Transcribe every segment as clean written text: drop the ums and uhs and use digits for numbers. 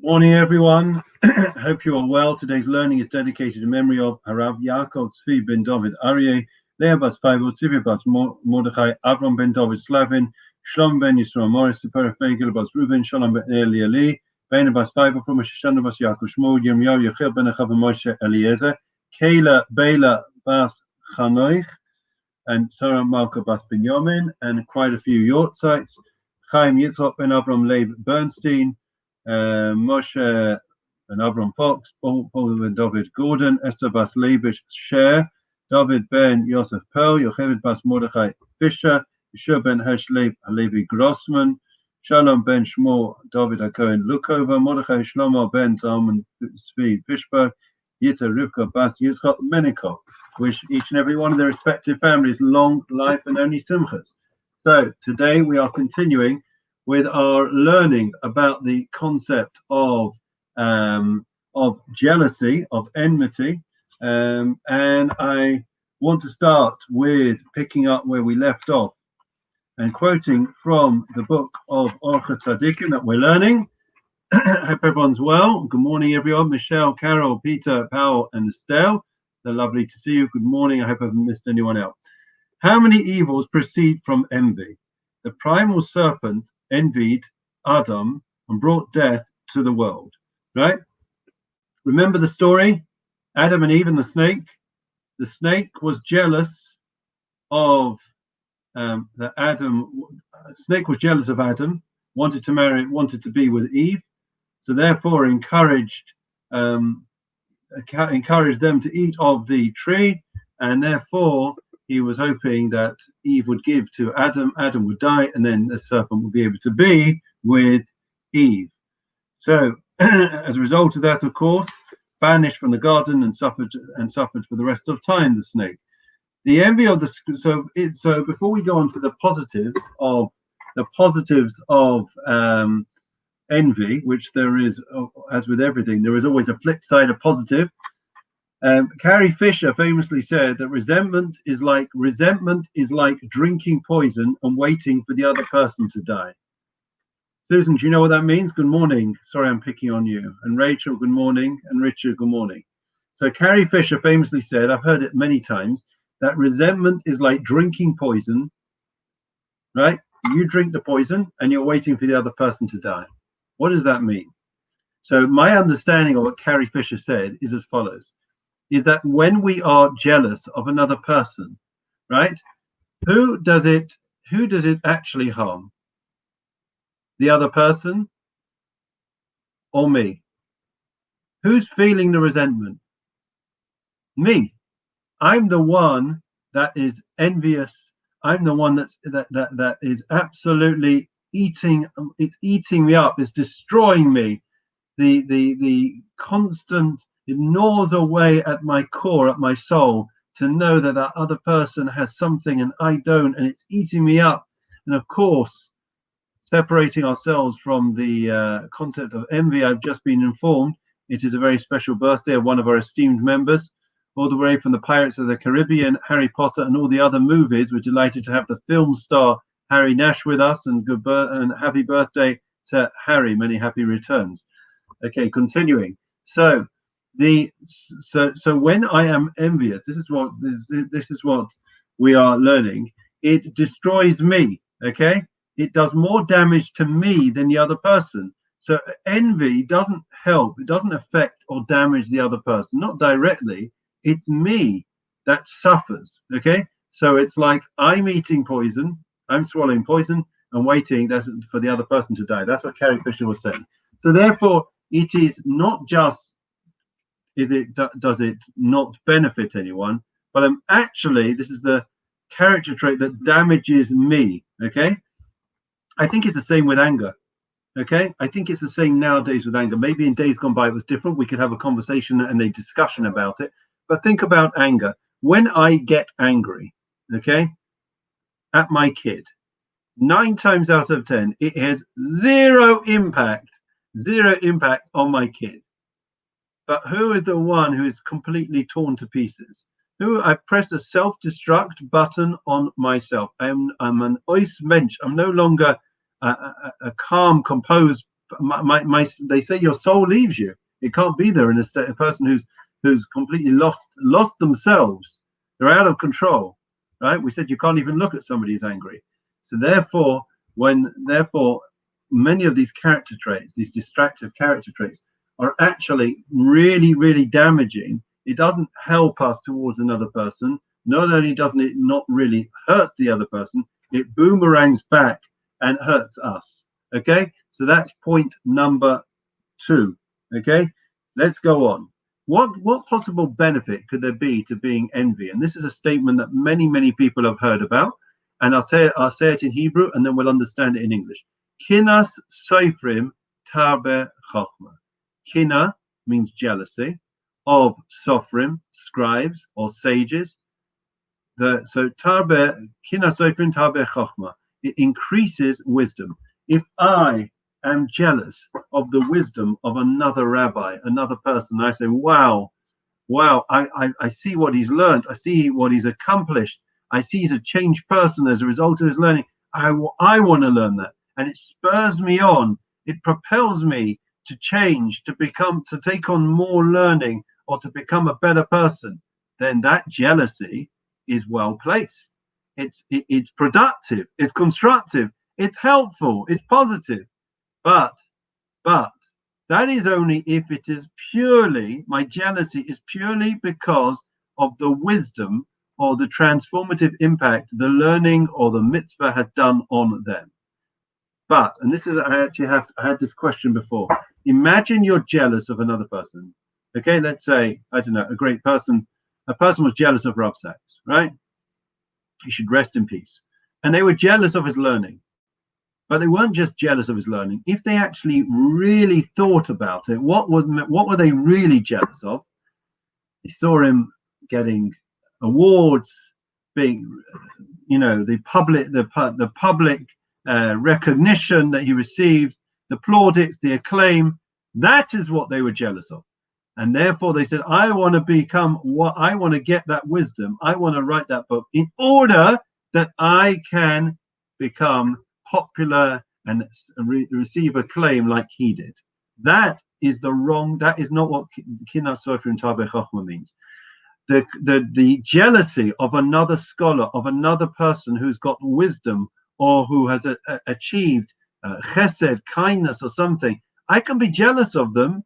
Morning, everyone. Hope you are well. Today's learning is dedicated in memory of Harav Yaakov Tzvi ben David Aryeh, Leah bas Faivel, Tzvi bas Mordechai, Avram ben David Slavin, Shlom ben Yisrael Morris, Sipera Fegel bas Reuben, Shalom ben Eli Ali, Ben bas Faivel from Shoshana bas Yaakov Shmuel, Yirmiyahu Yechil ben Achav Moshe Eliezer, Kayla Bela bas Chanoich, and Sarah Malka bas Binyamin, and quite a few Yortzites, Chaim Yitzhak ben Avram Leib Bernstein, Moshe and Avram Fox, Paul and David Gordon, Esther Bas Leibish Sher, David Ben Yosef Pearl, Yocheved Bas Mordechai Fisher, Yeshua Ben Hershlev Levi Grossman, Shalom Ben Shmuel David HaKohen Lukova, Mordechai Shlomo Ben Zalman Tzvi Fishberg, Yita Rivka Bas Yitzchak Menikov. Wish each and every one of their respective families long life and only simchas. So today we are continuing with our learning about the concept of jealousy, of enmity, and I want to start with picking up where we left off and quoting from the book of Orcha Tzadikim that we're learning. Hope everyone's well. Good morning, everyone. Michelle, Carol, Peter, Powell, and Estelle. They're lovely to see you. Good morning. I hope I haven't missed anyone out. How many evils proceed from envy? The primal serpent envied Adam and brought death to the world, right? Remember the story? Adam and Eve and the snake. The snake was jealous of snake was jealous of Adam, wanted to be with Eve, so therefore encouraged them to eat of the tree, and therefore he was hoping that Eve would give to Adam, Adam would die, and then the serpent would be able to be with Eve. So as a result of that, of course, banished from the garden and suffered for the rest of time, the snake. The envy of the so before we go on to the positives of envy, which there is, as with everything, there is always a flip side of positive. Carrie Fisher famously said that resentment is like drinking poison and waiting for the other person to die. Susan, do you know what that means? Good morning. Sorry, I'm picking on you. And Rachel, good morning. And Richard, good morning. So Carrie Fisher famously said, I've heard it many times, that resentment is like drinking poison, right? You drink the poison and you're waiting for the other person to die. What does that mean? So my understanding of what Carrie Fisher said is as follows, is that when we are jealous of another person, right, who does it actually harm? The other person or me? Who's feeling the resentment? Me. I'm the one that is envious. I'm the one that is absolutely eating me up. It's destroying me. The constant, it gnaws away at my core, at my soul, to know that that other person has something and I don't, and it's eating me up. And of course, separating ourselves from the concept of envy, I've just been informed it is a very special birthday of one of our esteemed members, all the way from the Pirates of the Caribbean, Harry Potter, and all the other movies. We're delighted to have the film star Harry Nash with us, and happy birthday to Harry. Many happy returns. Okay, continuing. So when I am envious, this is what we are learning. It destroys me. Okay, it does more damage to me than the other person. So envy doesn't help. It doesn't affect or damage the other person, not directly. It's me that suffers. Okay, so it's like I'm eating poison, I'm swallowing poison and waiting for the other person to die. That's what Carrie Fisher was saying. So therefore, it is not just does it not benefit anyone, but actually this is the character trait that damages me. Okay, I think it's the same with anger. Okay, I think it's the same nowadays with anger. Maybe in days gone by it was different. We could have a conversation and a discussion about it. But think about anger. When I get angry, okay, at my kid, 9 times out of 10, it has zero impact on my kid. But who is the one who is completely torn to pieces? I press a self-destruct button on myself. I'm an ois mensch. I'm no longer a calm, composed they say your soul leaves you. It can't be there in a person who's completely lost themselves. They're out of control, right? We said you can't even look at somebody who's angry. So therefore many of these character traits, these distractive character traits, are actually really, really damaging. It doesn't help us towards another person. Not only doesn't it not really hurt the other person, it boomerangs back and hurts us. Okay, so that's point number 2. Okay, let's go on. What possible benefit could there be to being envy? And this is a statement that many people have heard about. And I'll say it in Hebrew, and then we'll understand it in English. Kinas soifrim tarbe chochma. Kina means jealousy of sofrim, scribes or sages. So tarbe, kina soifrim tarbe chochma. It increases wisdom. If I am jealous of the wisdom of another rabbi, another person, I say, wow, I see what he's learned. I see what he's accomplished. I see he's a changed person as a result of his learning. I want to learn that. And it spurs me on. It propels me to change, to take on more learning, or to become a better person. Then that jealousy is well placed. It's productive. It's constructive. It's helpful. It's positive. But that is only if it is purely, my jealousy is purely because of the wisdom or the transformative impact the learning or the mitzvah has done on them. But, and this is, I had this question before. Imagine you're jealous of another person. Okay, let's say, I don't know, a person was jealous of Rav Sachs, right? He should rest in peace. And they were jealous of his learning. But they weren't just jealous of his learning. If they actually really thought about it, what were they really jealous of? They saw him getting awards, being, the public recognition that he received, the plaudits, the acclaim. That is what they were jealous of. And therefore they said, I want to get that wisdom. I want to write that book in order that I can become popular and receive acclaim like he did. That is not what Kinat Sofer and Tabe Chochma means. The jealousy of another scholar, of another person who's got wisdom or who has achieved chesed, kindness or something, I can be jealous of them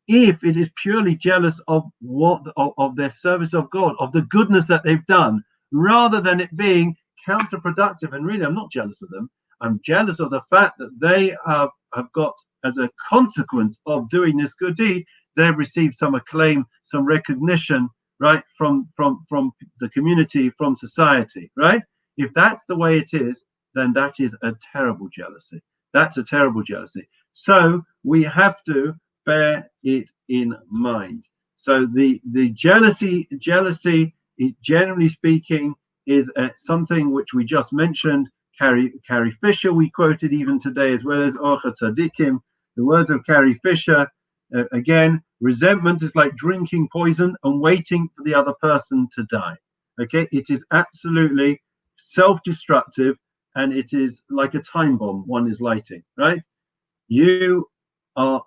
if it is purely jealous of of their service of God, of the goodness that they've done, rather than it being counterproductive. And really, I'm not jealous of them. I'm jealous of the fact that they have got, as a consequence of doing this good deed, they've received some acclaim, some recognition, right, from the community, from society, right? If that's the way it is, then that is a terrible jealousy. That's a terrible jealousy. So we have to bear it in mind. So the jealousy, generally speaking, is something which we just mentioned. Carrie Fisher, we quoted even today, as well as Orcha Tzadikim, the words of Carrie Fisher. Again, resentment is like drinking poison and waiting for the other person to die. Okay, it is absolutely self-destructive, and it is like a time bomb one is lighting. Right? You start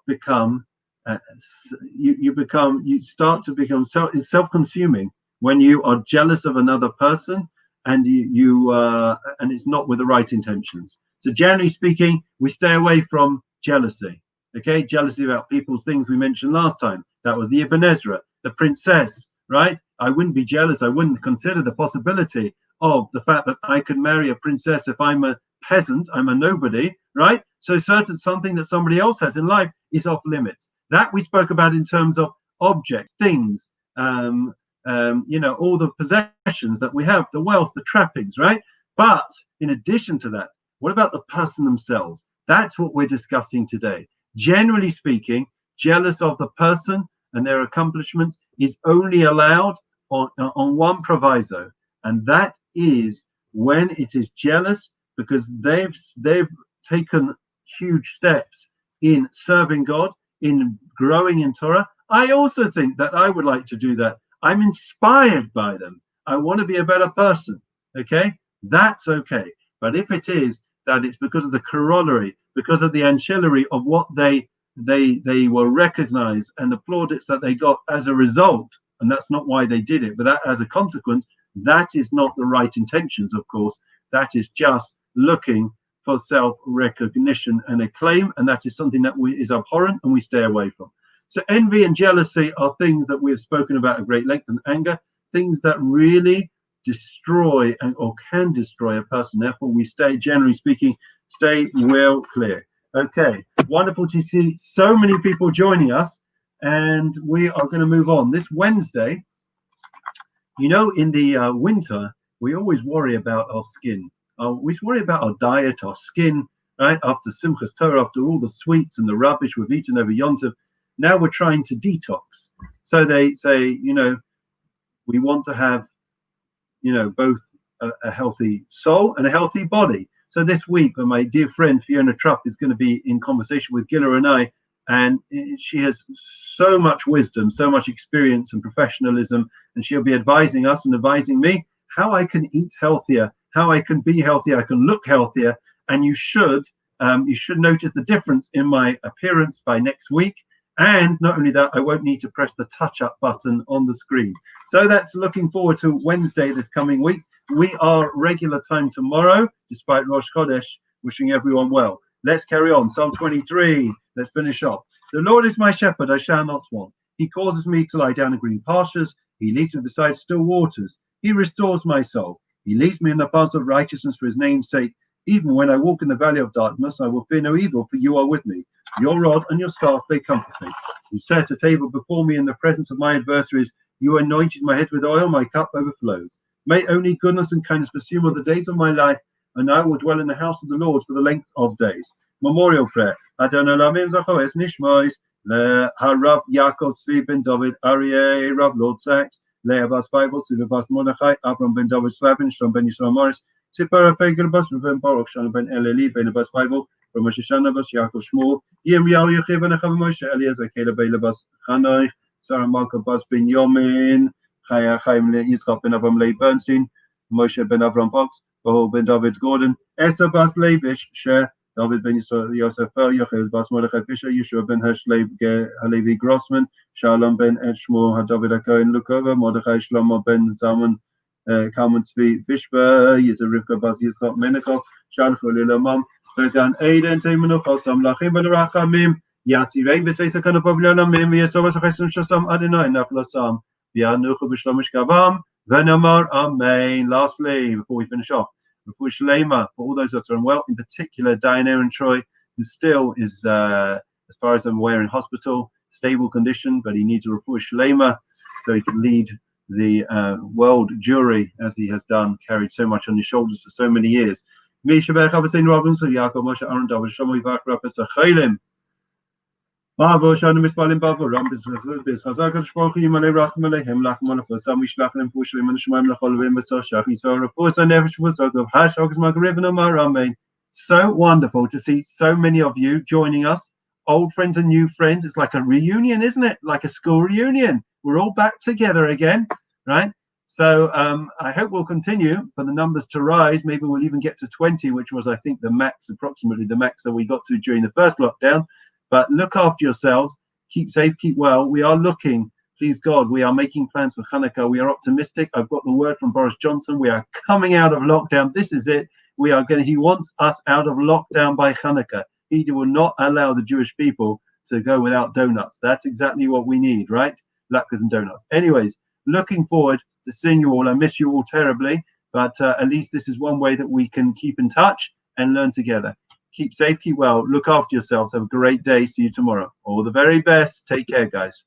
to become self-consuming when you are jealous of another person, and and it's not with the right intentions. So generally speaking, we stay away from jealousy. Okay, jealousy about people's things we mentioned last time. That was the Ibn Ezra, the princess, right? I wouldn't be jealous. I wouldn't consider the possibility of the fact that I could marry a princess if I'm a peasant, I'm a nobody, right? So something that somebody else has in life is off limits. That we spoke about in terms of objects, things, all the possessions that we have, the wealth, the trappings, right? But in addition to that, what about the person themselves? That's what we're discussing today. Generally speaking, jealous of the person and their accomplishments is only allowed on one proviso, and that is when it is jealous because they've taken huge steps in serving God, in growing in Torah. I also think that I would like to do that. I'm inspired by them. I want to be a better person. Okay, that's okay. But if it is that it's because of the corollary, because of the ancillary of what they were recognized and the plaudits that they got as a result. And that's not why they did it, but that as a consequence, that is not the right intentions, of course. That is just looking for self-recognition and acclaim, and that is something that is abhorrent and we stay away from. So envy and jealousy are things that we have spoken about at great length, and anger, things that really destroy or can destroy a person. Therefore, we stay, generally speaking, stay well clear. Okay, wonderful to see so many people joining us, and we are going to move on. This Wednesday, you know, in the winter, we always worry about our skin. We worry about our diet, our skin, right? After Simchas Torah, after all the sweets and the rubbish we've eaten over Yom Tov, now we're trying to detox. So they say, you know, we want to have, you know, both a healthy soul and a healthy body. So this week, my dear friend Fiona Trupp is going to be in conversation with Gilla and I, and she has so much wisdom, so much experience and professionalism, and she'll be advising us and advising me how I can eat healthier, how I can be healthier, I can look healthier, and you should notice the difference in my appearance by next week. And not only that, I won't need to press the touch-up button on the screen. So that's looking forward to Wednesday this coming week. We are regular time tomorrow, despite Rosh Chodesh. Wishing everyone well. Let's carry on. Psalm 23. Let's finish off. The Lord is my shepherd, I shall not want. He causes me to lie down in green pastures. He leads me beside still waters. He restores my soul. He leads me in the paths of righteousness for his name's sake. Even when I walk in the valley of darkness, I will fear no evil, for you are with me. Your rod and your staff, they comfort me. You set a table before me in the presence of my adversaries. You anointed my head with oil, my cup overflows. May only goodness and kindness pursue me all the days of my life, and I will dwell in the house of the Lord for the length of days. Memorial prayer. Adon Olamim Zachoes Nishmois, Le Harav Yaakov Tzvi ben David, Aryeh Rav Lord Sachs, Le Abbas Bible, Siva Bas Mordechai, Abram ben David Slavin, Shlom ben Yisrael Morris, Tzipara Fegel Bas Ruven Baruch, Shana ben Eleli, Ben Abbas Bible, from Rosh Hashanah Bas Yaakov Shmuel, Yirmiyahu Yechiv ben Achav Moshe, Eliezer Caleb ben Bas Chanoich, Sarah Malka Bas ben Yomin, Chaya Chaim Yitzchak ben Avram Leib Bernstein, Moshe ben Avram Fox, Bahol ben David Gordon, Esther Bas Leivish, Sher, David ben Yosef Yochel Bas Mordechai Fisher, Yeshua ben Hashlev Halevi Grossman, Shalom ben Edshmore, David Akoin Lukova, Mordechai Shlomo ben Zalman Kalman Tzvi Fishba, Yitzhak Rivka Bas Yitzchak Menakov, Shalchu Lilamam, Bergan Aiden, Temenuchal Sam Lachim ben Rachamim, Yasi Rein Vesesa Kanapov Lalamim, Yesova Sachesum Shasam Adonai Nachlasam, Yanuchu Bishlomish Gavam, Venamar Amen. Lastly, before we finish off, Refuah Shlema for all those that are unwell, in particular Diane Aaron Troy, who still is, as far as I'm aware, in hospital, stable condition, but he needs a Refuah Shlema so he can lead the world jury as he has done, carried so much on his shoulders for so many years. Shanu Mispalim Babu Rambis Hazaka Shpoki Malay Rachmale Hemlach Monofosam Mishlachim Pushlim and Shmaim Lacholvim Soshaki Sora Forza Nevish of Hashog's Magribna Maramen. So wonderful to see so many of you joining us, old friends and new friends. It's like a reunion, isn't it? Like a school reunion. We're all back together again, right? So I hope we'll continue for the numbers to rise. Maybe we'll even get to 20, which was, I think, the max, approximately the max that we got to during the first lockdown. But look after yourselves, keep safe, keep well. We are looking, please God, we are making plans for Hanukkah. We are optimistic. I've got the word from Boris Johnson. We are coming out of lockdown. This is it. He wants us out of lockdown by Hanukkah. He will not allow the Jewish people to go without donuts. That's exactly what we need, right? Latkes and donuts. Anyways, looking forward to seeing you all. I miss you all terribly, but at least this is one way that we can keep in touch and learn together. Keep safe, keep well, look after yourselves. Have a great day. See you tomorrow. All the very best. Take care, guys.